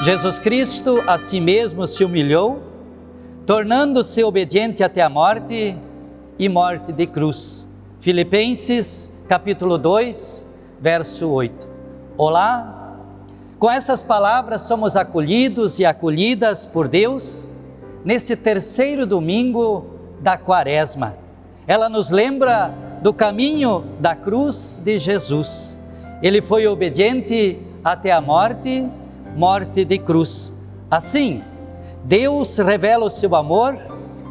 Jesus Cristo a si mesmo se humilhou, tornando-se obediente até a morte e morte de cruz. Filipenses capítulo 2, verso 8. Olá, com essas palavras somos acolhidos e acolhidas por Deus nesse terceiro domingo da Quaresma. Ela nos lembra do caminho da cruz de Jesus. Ele foi obediente até a morte, morte de cruz. Assim, Deus revela o seu amor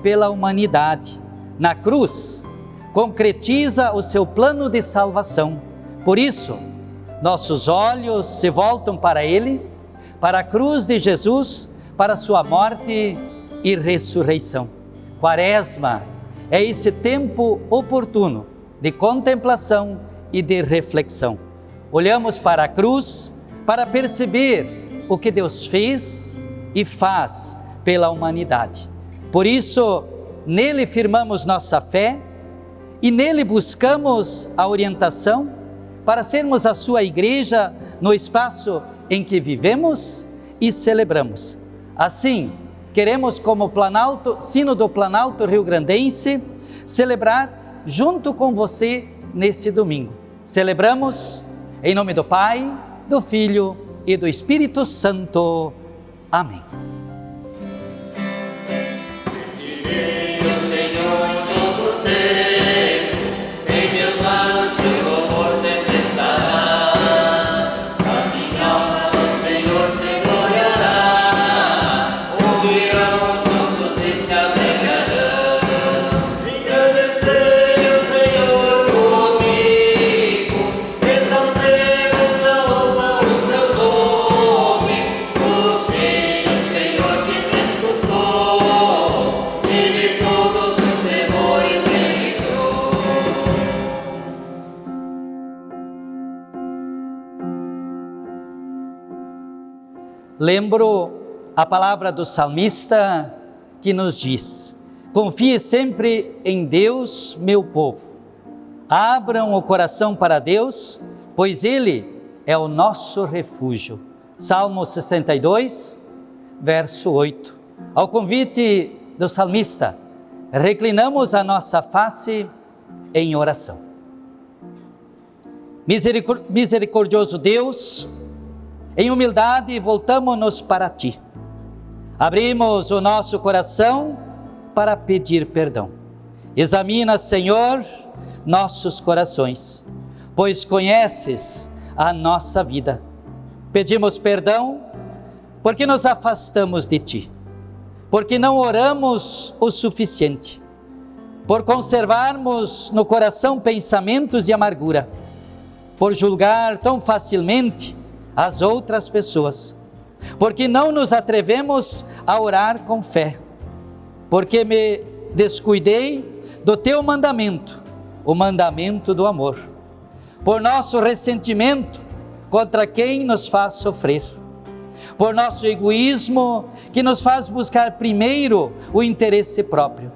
pela humanidade. Na cruz, concretiza o seu plano de salvação. Por isso, nossos olhos se voltam para Ele, para a cruz de Jesus, para a sua morte e ressurreição. Quaresma é esse tempo oportuno de contemplação e de reflexão. Olhamos para a cruz para perceber o que Deus fez e faz pela humanidade. Por isso, nele firmamos nossa fé e nele buscamos a orientação para sermos a sua igreja no espaço em que vivemos e celebramos. Assim, queremos, como Sínodo Planalto Rio-Grandense, celebrar junto com você nesse domingo. Celebramos em nome do Pai, do Filho e do Espírito Santo. Amém. Lembro a palavra do salmista que nos diz: confie sempre em Deus, meu povo. Abram o coração para Deus, pois Ele é o nosso refúgio. Salmo 62, verso 8. Ao convite do salmista, reclinamos a nossa face em oração. Misericordioso Deus, em humildade, voltamo-nos para Ti. Abrimos o nosso coração para pedir perdão. Examina, Senhor, nossos corações, pois conheces a nossa vida. Pedimos perdão porque nos afastamos de Ti, porque não oramos o suficiente, por conservarmos no coração pensamentos de amargura, por julgar tão facilmente as outras pessoas, porque não nos atrevemos a orar com fé, porque me descuidei do Teu mandamento, o mandamento do amor, por nosso ressentimento contra quem nos faz sofrer, por nosso egoísmo que nos faz buscar primeiro o interesse próprio,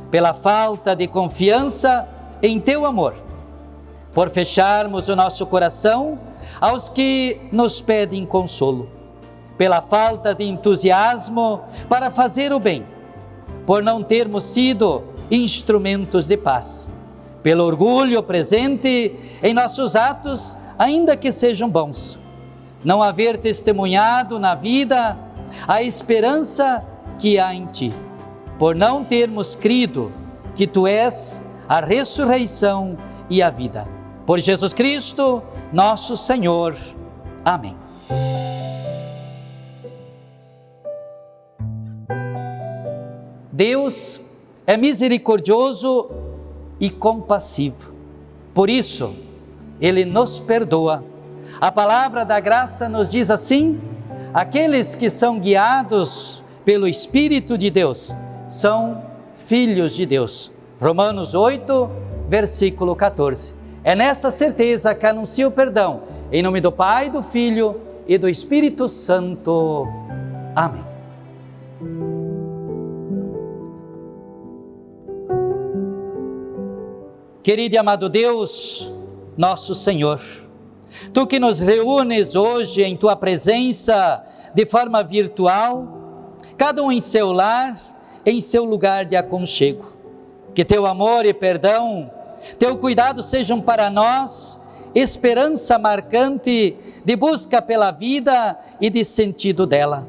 pela falta de confiança em Teu amor, por fecharmos o nosso coração aos que nos pedem consolo, pela falta de entusiasmo para fazer o bem, por não termos sido instrumentos de paz, pelo orgulho presente em nossos atos, ainda que sejam bons, não haver testemunhado na vida a esperança que há em Ti, por não termos crido que Tu és a ressurreição e a vida. Por Jesus Cristo, nosso Senhor. Amém. Deus é misericordioso e compassivo. Por isso, Ele nos perdoa. A palavra da graça nos diz assim: aqueles que são guiados pelo Espírito de Deus são filhos de Deus. Romanos 8, versículo 14. É nessa certeza que anuncio o perdão, em nome do Pai, do Filho e do Espírito Santo. Amém. Querido e amado Deus, nosso Senhor, Tu que nos reúnes hoje em Tua presença de forma virtual, cada um em seu lar, em seu lugar de aconchego. Que teu amor e perdão, teu cuidado sejam para nós esperança marcante de busca pela vida e de sentido dela.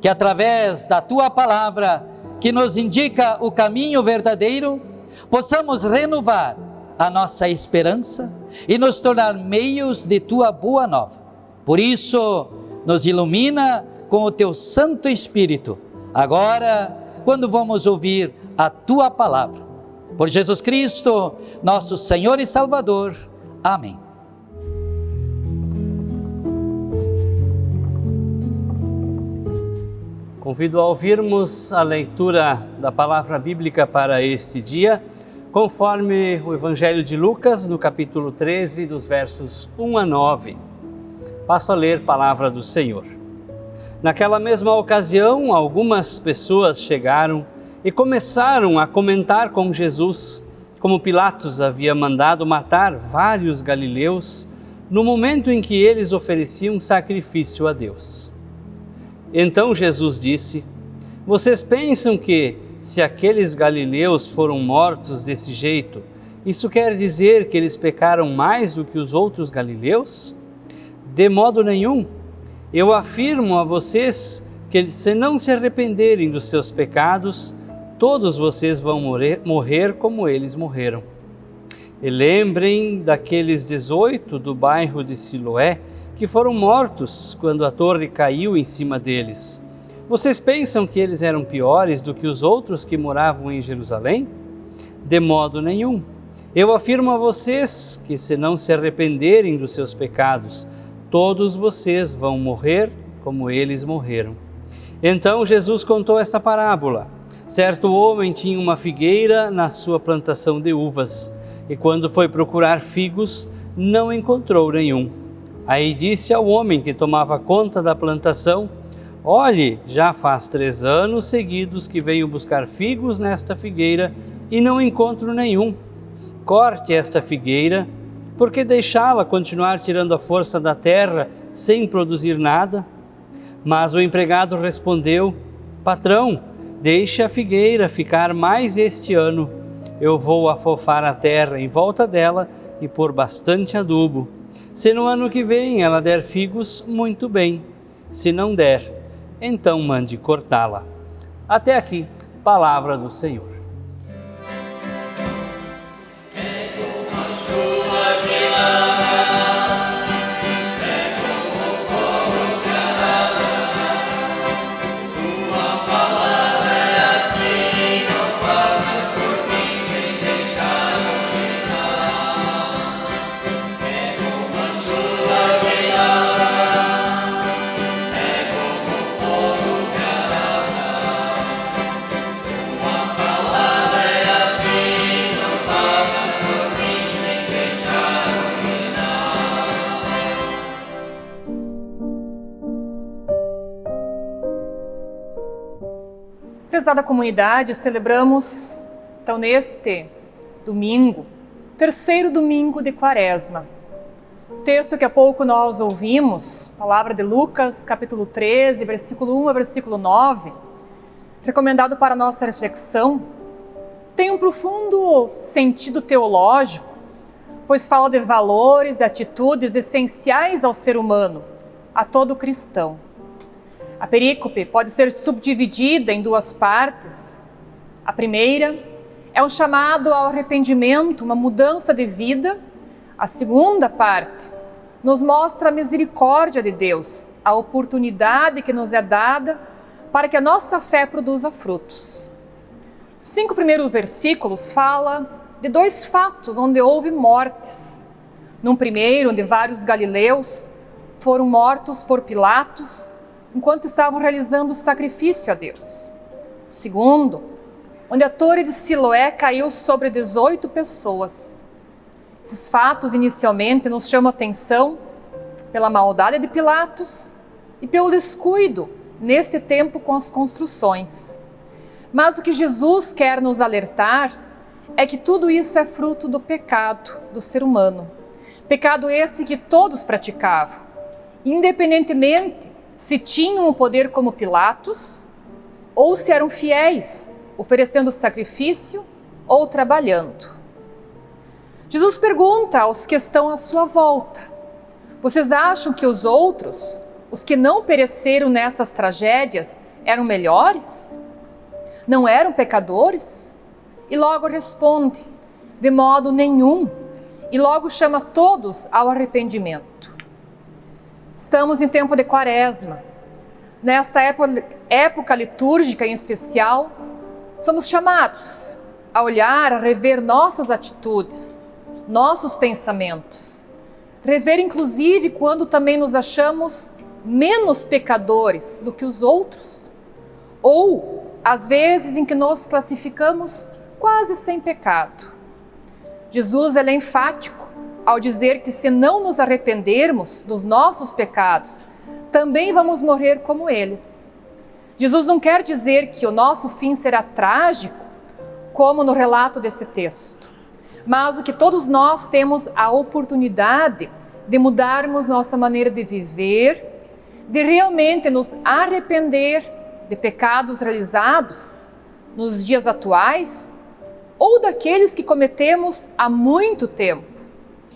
Que através da tua palavra, que nos indica o caminho verdadeiro, possamos renovar a nossa esperança e nos tornar meios de tua boa nova. Por isso, nos ilumina com o teu Santo Espírito, agora, quando vamos ouvir a tua palavra. Por Jesus Cristo, nosso Senhor e Salvador. Amém. Convido a ouvirmos a leitura da palavra bíblica para este dia, conforme o Evangelho de Lucas, no capítulo 13, dos versos 1 a 9. Passo a ler a palavra do Senhor. Naquela mesma ocasião, algumas pessoas chegaram e começaram a comentar com Jesus como Pilatos havia mandado matar vários galileus no momento em que eles ofereciam sacrifício a Deus. Então Jesus disse: vocês pensam que, se aqueles galileus foram mortos desse jeito, isso quer dizer que eles pecaram mais do que os outros galileus? De modo nenhum. Eu afirmo a vocês que, se não se arrependerem dos seus pecados, todos vocês vão morrer como eles morreram. E lembrem daqueles 18 do bairro de Siloé que foram mortos quando a torre caiu em cima deles. Vocês pensam que eles eram piores do que os outros que moravam em Jerusalém? De modo nenhum. Eu afirmo a vocês que, se não se arrependerem dos seus pecados, todos vocês vão morrer como eles morreram. Então Jesus contou esta parábola. Certo homem tinha uma figueira na sua plantação de uvas, e quando foi procurar figos, não encontrou nenhum. Aí disse ao homem que tomava conta da plantação: olhe, já faz 3 anos seguidos que venho buscar figos nesta figueira e não encontro nenhum. Corte esta figueira, por que deixá-la continuar tirando a força da terra sem produzir nada? Mas o empregado respondeu: patrão, deixe a figueira ficar mais este ano. Eu vou afofar a terra em volta dela e pôr bastante adubo. Se no ano que vem ela der figos, muito bem. Se não der, então mande cortá-la. Até aqui, palavra do Senhor. Prezada comunidade, celebramos, então, neste domingo, terceiro domingo de Quaresma. O texto que há pouco nós ouvimos, palavra de Lucas, capítulo 13, versículo 1 a versículo 9, recomendado para nossa reflexão, tem um profundo sentido teológico, pois fala de valores e atitudes essenciais ao ser humano, a todo cristão. A perícope pode ser subdividida em 2 partes. A primeira é um chamado ao arrependimento, uma mudança de vida. A segunda parte nos mostra a misericórdia de Deus, a oportunidade que nos é dada para que a nossa fé produza frutos. Os 5 primeiros versículos falam de 2 fatos onde houve mortes. Num primeiro, onde vários galileus foram mortos por Pilatos, enquanto estavam realizando o sacrifício a Deus. O segundo, onde a torre de Siloé caiu sobre 18 pessoas. Esses fatos inicialmente nos chamam a atenção pela maldade de Pilatos e pelo descuido nesse tempo com as construções. Mas o que Jesus quer nos alertar é que tudo isso é fruto do pecado do ser humano. Pecado esse que todos praticavam, independentemente se tinham o poder como Pilatos, ou se eram fiéis, oferecendo sacrifício ou trabalhando. Jesus pergunta aos que estão à sua volta: vocês acham que os outros, os que não pereceram nessas tragédias, eram melhores? Não eram pecadores? E logo responde: de modo nenhum, e logo chama todos ao arrependimento. Estamos em tempo de Quaresma. Nesta época litúrgica em especial, somos chamados a olhar, a rever nossas atitudes, nossos pensamentos. Rever inclusive quando também nos achamos menos pecadores do que os outros. Ou às vezes em que nos classificamos quase sem pecado. Jesus é enfático ao dizer que se não nos arrependermos dos nossos pecados, também vamos morrer como eles. Jesus não quer dizer que o nosso fim será trágico, como no relato desse texto, mas o que todos nós temos a oportunidade de mudarmos nossa maneira de viver, de realmente nos arrepender de pecados realizados nos dias atuais ou daqueles que cometemos há muito tempo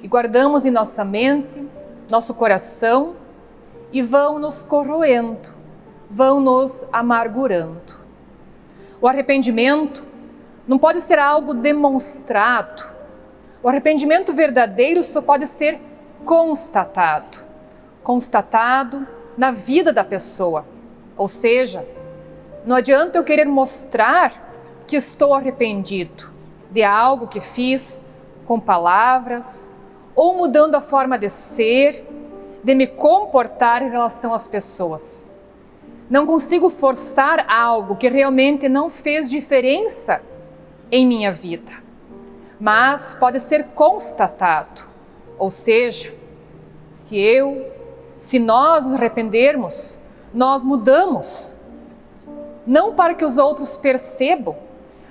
e guardamos em nossa mente, nosso coração e vão nos corroendo, vão nos amargurando. O arrependimento não pode ser algo demonstrado. O arrependimento verdadeiro só pode ser constatado na vida da pessoa. Ou seja, não adianta eu querer mostrar que estou arrependido de algo que fiz com palavras ou mudando a forma de ser, de me comportar em relação às pessoas. Não consigo forçar algo que realmente não fez diferença em minha vida, mas pode ser constatado. Ou seja, se nós nos arrependermos, nós mudamos, não para que os outros percebam,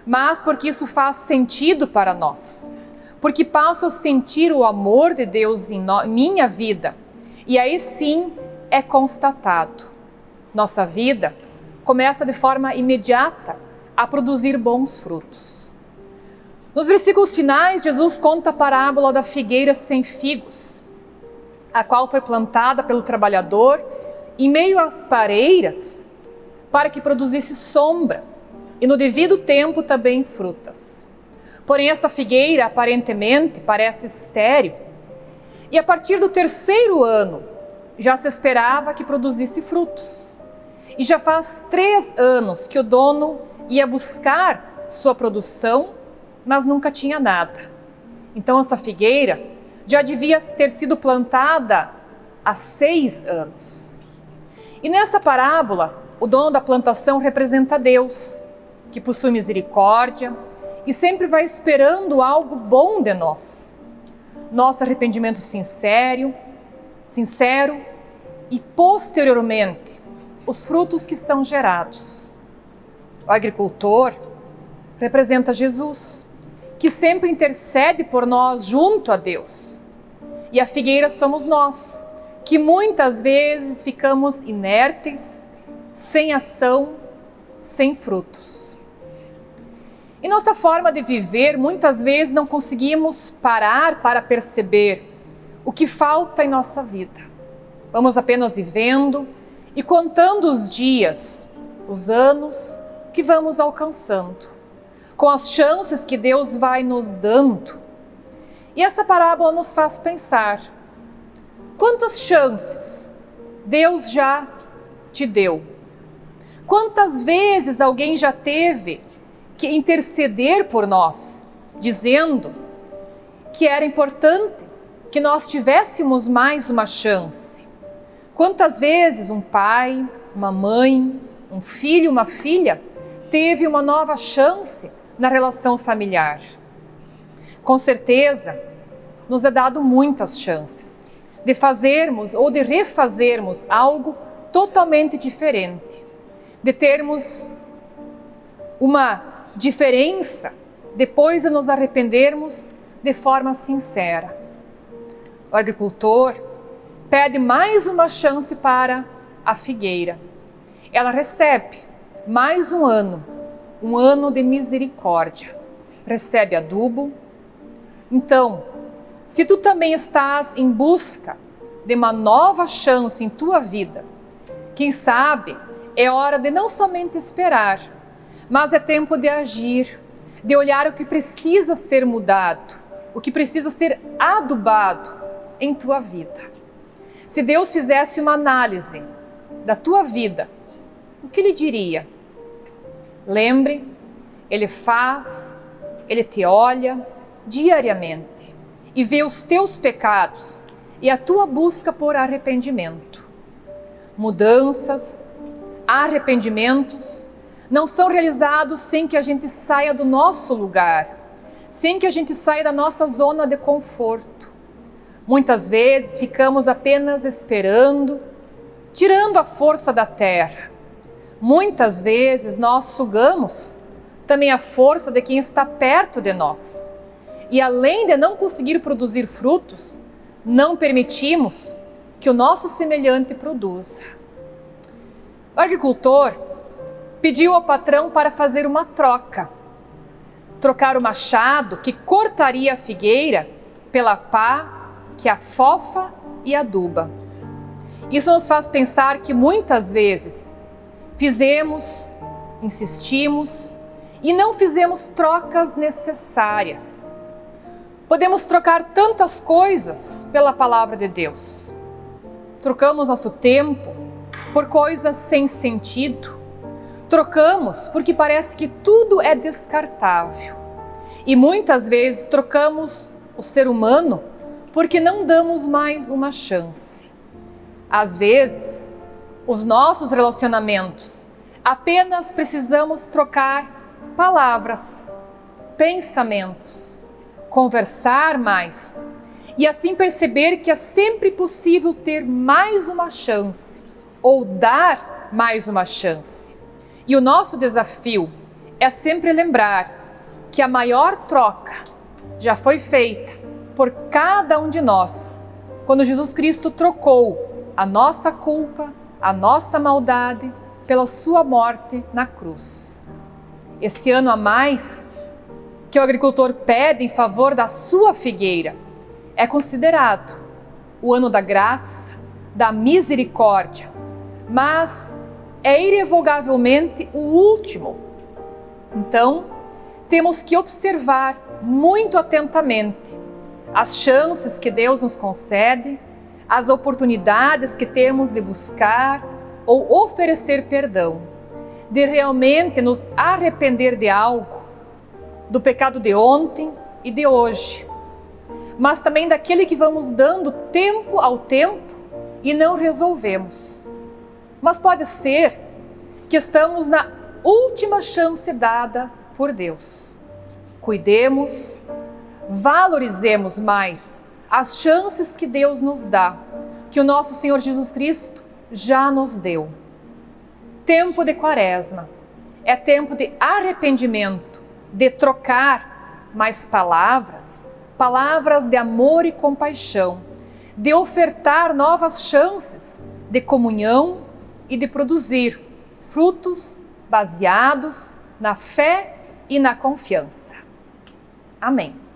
mas porque isso faz sentido para nós, porque passo a sentir o amor de Deus em minha vida, e aí sim é constatado. Nossa vida começa de forma imediata a produzir bons frutos. Nos versículos finais, Jesus conta a parábola da figueira sem figos, a qual foi plantada pelo trabalhador em meio às pareiras para que produzisse sombra e no devido tempo também frutas. Porém, esta figueira aparentemente parece estéril e a partir do 3º ano já se esperava que produzisse frutos. E já faz 3 anos que o dono ia buscar sua produção, mas nunca tinha nada. Então essa figueira já devia ter sido plantada há 6 anos. E nessa parábola, o dono da plantação representa Deus, que possui misericórdia e sempre vai esperando algo bom de nós. Nosso arrependimento sincero e posteriormente os frutos que são gerados. O agricultor representa Jesus, que sempre intercede por nós junto a Deus. E a figueira somos nós, que muitas vezes ficamos inertes, sem ação, sem frutos. Em nossa forma de viver, muitas vezes não conseguimos parar para perceber o que falta em nossa vida. Vamos apenas vivendo e contando os dias, os anos que vamos alcançando, com as chances que Deus vai nos dando. E essa parábola nos faz pensar: quantas chances Deus já te deu? Quantas vezes alguém já teve que interceder por nós, dizendo que era importante que nós tivéssemos mais uma chance? Quantas vezes um pai, uma mãe, um filho, uma filha teve uma nova chance na relação familiar? Com certeza, nos é dado muitas chances de fazermos ou de refazermos algo totalmente diferente, de termos uma diferença depois de nos arrependermos de forma sincera. O agricultor pede mais uma chance para a figueira. Ela recebe mais um ano de misericórdia. Recebe adubo. Então, se tu também estás em busca de uma nova chance em tua vida, quem sabe é hora de não somente esperar, mas é tempo de agir, de olhar o que precisa ser mudado, o que precisa ser adubado em tua vida. Se Deus fizesse uma análise da tua vida, o que Ele diria? Lembre, Ele faz, Ele te olha diariamente e vê os teus pecados e a tua busca por arrependimento. Mudanças, arrependimentos não são realizados sem que a gente saia do nosso lugar, sem que a gente saia da nossa zona de conforto. Muitas vezes ficamos apenas esperando, tirando a força da terra. Muitas vezes nós sugamos também a força de quem está perto de nós. E além de não conseguir produzir frutos, não permitimos que o nosso semelhante produza. O agricultor pediu ao patrão para fazer uma troca. Trocar o machado que cortaria a figueira pela pá que afofa e aduba. Isso nos faz pensar que muitas vezes fizemos, insistimos e não fizemos trocas necessárias. Podemos trocar tantas coisas pela palavra de Deus. Trocamos nosso tempo por coisas sem sentido. Trocamos porque parece que tudo é descartável. E muitas vezes trocamos o ser humano porque não damos mais uma chance. Às vezes, os nossos relacionamentos apenas precisamos trocar palavras, pensamentos, conversar mais e assim perceber que é sempre possível ter mais uma chance ou dar mais uma chance. E o nosso desafio é sempre lembrar que a maior troca já foi feita por cada um de nós, quando Jesus Cristo trocou a nossa culpa, a nossa maldade, pela sua morte na cruz. Esse ano a mais que o agricultor pede em favor da sua figueira é considerado o ano da graça, da misericórdia, mas é irrevogavelmente o último. Então, temos que observar muito atentamente as chances que Deus nos concede, as oportunidades que temos de buscar ou oferecer perdão, de realmente nos arrepender de algo, do pecado de ontem e de hoje, mas também daquele que vamos dando tempo ao tempo e não resolvemos. Mas pode ser que estamos na última chance dada por Deus. Cuidemos, valorizemos mais as chances que Deus nos dá, que o nosso Senhor Jesus Cristo já nos deu. Tempo de quaresma é tempo de arrependimento, de trocar mais palavras de amor e compaixão, de ofertar novas chances de comunhão e de produzir frutos baseados na fé e na confiança. Amém.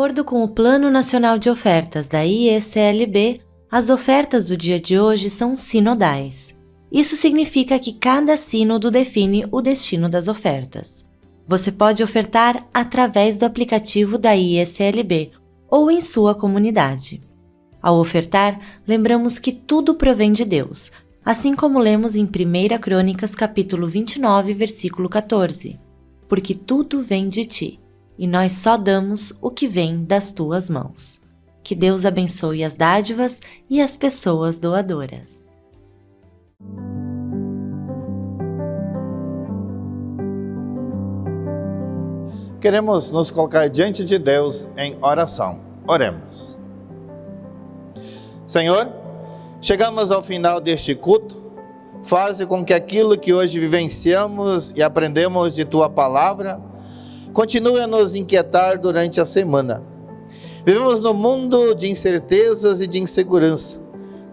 acordo com o Plano Nacional de Ofertas da IECLB, as ofertas do dia de hoje são sinodais. Isso significa que cada sínodo define o destino das ofertas. Você pode ofertar através do aplicativo da IECLB ou em sua comunidade. Ao ofertar, lembramos que tudo provém de Deus, assim como lemos em 1 Crônicas capítulo 29, versículo 14. Porque tudo vem de ti, e nós só damos o que vem das tuas mãos. Que Deus abençoe as dádivas e as pessoas doadoras. Queremos nos colocar diante de Deus em oração. Oremos. Senhor, chegamos ao final deste culto. Faze com que aquilo que hoje vivenciamos e aprendemos de Tua Palavra continue a nos inquietar durante a semana. Vivemos num mundo de incertezas e de insegurança.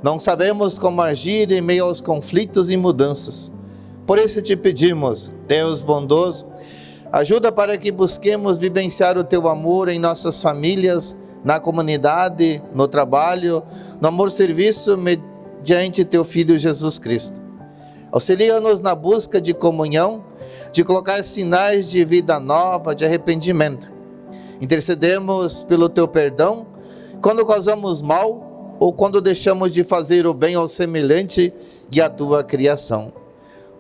Não sabemos como agir em meio aos conflitos e mudanças. Por isso te pedimos, Deus bondoso, ajuda para que busquemos vivenciar o Teu amor em nossas famílias, na comunidade, no trabalho, no amor-serviço mediante Teu Filho Jesus Cristo. Auxilia-nos na busca de comunhão, de colocar sinais de vida nova, de arrependimento. Intercedemos pelo Teu perdão quando causamos mal ou quando deixamos de fazer o bem ao semelhante e à Tua criação.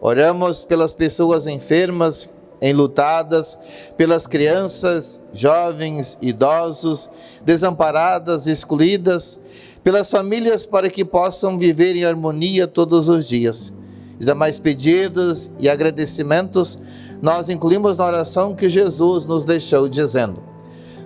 Oramos pelas pessoas enfermas, enlutadas, pelas crianças, jovens, idosos, desamparadas, excluídas, pelas famílias para que possam viver em harmonia todos os dias. Os demais pedidos e agradecimentos nós incluímos na oração que Jesus nos deixou dizendo: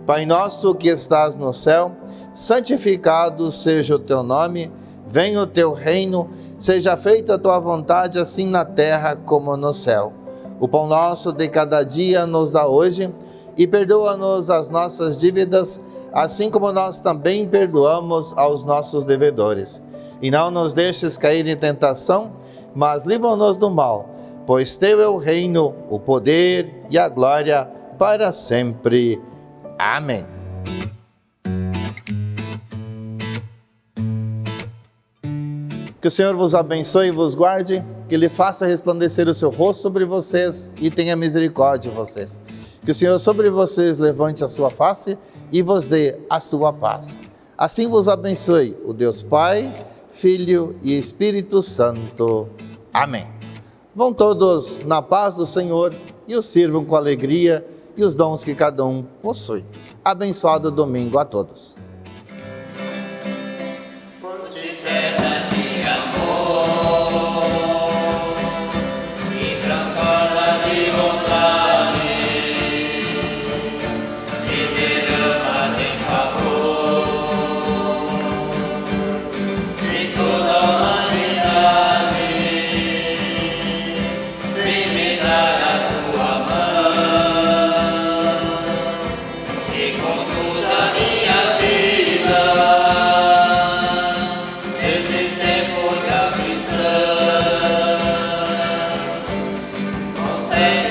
Pai nosso que estás no céu, santificado seja o Teu nome, venha o Teu reino, seja feita a Tua vontade assim na terra como no céu. O pão nosso de cada dia nos dá hoje e perdoa-nos as nossas dívidas, assim como nós também perdoamos aos nossos devedores. E não nos deixes cair em tentação, mas livra-nos do mal, pois Teu é o reino, o poder e a glória para sempre. Amém. Que o Senhor vos abençoe e vos guarde, que Ele faça resplandecer o seu rosto sobre vocês e tenha misericórdia de vocês. Que o Senhor sobre vocês levante a sua face e vos dê a sua paz. Assim vos abençoe o Deus Pai, Filho e Espírito Santo. Amém. Vão todos na paz do Senhor e o sirvam com alegria e os dons que cada um possui. Abençoado domingo a todos. Say